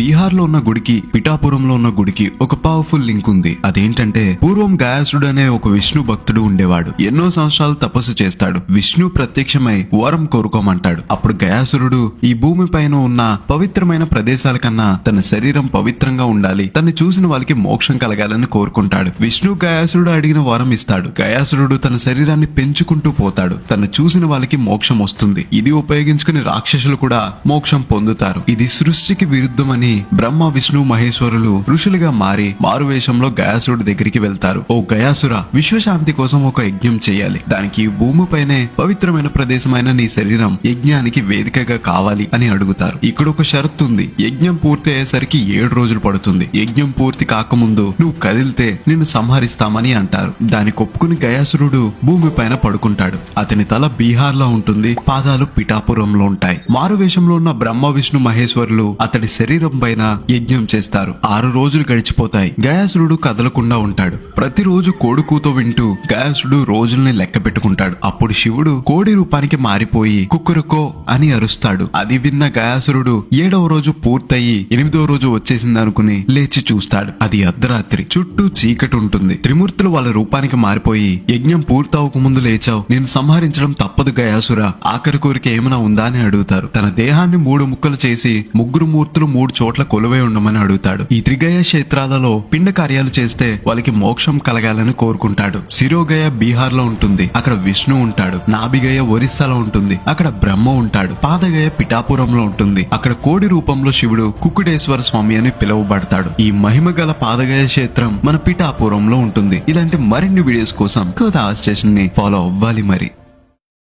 బీహార్ లో ఉన్న గుడికి పిఠాపురంలో ఉన్న గుడికి ఒక పవర్ఫుల్ లింక్ ఉంది. అదేంటంటే పూర్వం గయాసుడు అనే ఒక విష్ణు భక్తుడు ఉండేవాడు. ఎన్నో సంవత్సరాలు తపస్సు చేస్తాడు. విష్ణు ప్రత్యక్షమై వరం కోరుకోమంటాడు. అప్పుడు గయాసురుడు ఈ భూమి పైన ఉన్న పవిత్రమైన ప్రదేశాల కన్నా తన శరీరం పవిత్రంగా ఉండాలి, తను చూసిన వాళ్ళకి మోక్షం కలగాలని కోరుకుంటాడు. విష్ణు గయాసురుడు అడిగిన వరం ఇస్తాడు. గయాసురుడు తన శరీరాన్ని పెంచుకుంటూ పోతాడు. తను చూసిన వాళ్ళకి మోక్షం వస్తుంది. ఇది ఉపయోగించుకుని రాక్షసులు కూడా మోక్షం పొందుతారు. ఇది సృష్టికి విరుద్ధమని బ్రహ్మ విష్ణు మహేశ్వరులు ఋషులుగా మారి మారువేషంలో గయాసురుడి దగ్గరికి వెళ్తారు. ఓ గయాసుర, విశ్వశాంతి కోసం ఒక యజ్ఞం చేయాలి. దానికి భూమిపైనే పవిత్రమైన ప్రదేశమైన నీ శరీరం యజ్ఞానికి వేదికగా కావాలి అని అడుగుతారు. ఇక్కడ ఒక షరతు ఉంది. యజ్ఞం పూర్తి అయ్యేసరికి 7 రోజులు పడుతుంది. యజ్ఞం పూర్తి కాకముందు నువ్వు కదిలితే నిన్ను సంహరిస్తామని అంటారు. దానికి ఒప్పుకుని గయాసురుడు భూమిపైన పడుకుంటాడు. అతని తల బీహార్ లో ఉంటుంది, పాదాలు పిఠాపురంలో ఉంటాయి. మారువేషంలో ఉన్న బ్రహ్మ విష్ణు మహేశ్వరులు అతడి శరీరం పైన యజ్ఞం చేస్తారు. 6 రోజులు గడిచిపోతాయి. గయాసురుడు కదలకుండా ఉంటాడు. ప్రతిరోజు కోడి కూత వింటూ గయాసురుడు రోజుల్ని లెక్క పెట్టుకుంటాడు. అప్పుడు శివుడు కోడి రూపానికి మారిపోయి కుక్కురుకో అని అరుస్తాడు. అది విన్న గయాసురుడు 7వ రోజు పూర్తయి 8వ రోజు వచ్చేసిందనుకుని లేచి చూస్తాడు. అది అర్ధరాత్రి. చుట్టూ చీకటి ఉంటుంది. త్రిమూర్తులు వాళ్ళ రూపానికి మారిపోయి యజ్ఞం పూర్తవక ముందు లేచావు, నేను సంహరించడం తప్పదు గయాసుర, ఆఖరి కోరిక ఏమైనా ఉందా అని అడుగుతారు. తన దేహాన్ని 3 ముక్కలు చేసి 3 మూర్తులు 3 చోట్ల కొలువై ఉండమని అడుగుతాడు. ఈ త్రిగయ క్షేత్రాలలో పిండ కార్యాలు చేస్తే వాళ్ళకి మోక్షం కలగాలని కోరుకుంటాడు. శిరోగయ బీహార్ లో ఉంటుంది. అక్కడ విష్ణు ఉంటాడు. నాభిగయ ఒరిస్సాలో ఉంటుంది. అక్కడ బ్రహ్మ ఉంటాడు. పాదగయ పిఠాపురంలో ఉంటుంది. అక్కడ కోడి రూపంలో శివుడు కుక్కుడేశ్వర స్వామి అని పిలువబడతాడు. ఈ మహిమ గల పాదగయ క్షేత్రం మన పిఠాపురంలో ఉంటుంది. ఇలాంటి మరిన్ని వీడియోస్ కోసం కోదా స్టేషన్ ని ఫాలో అవ్వాలి మరి.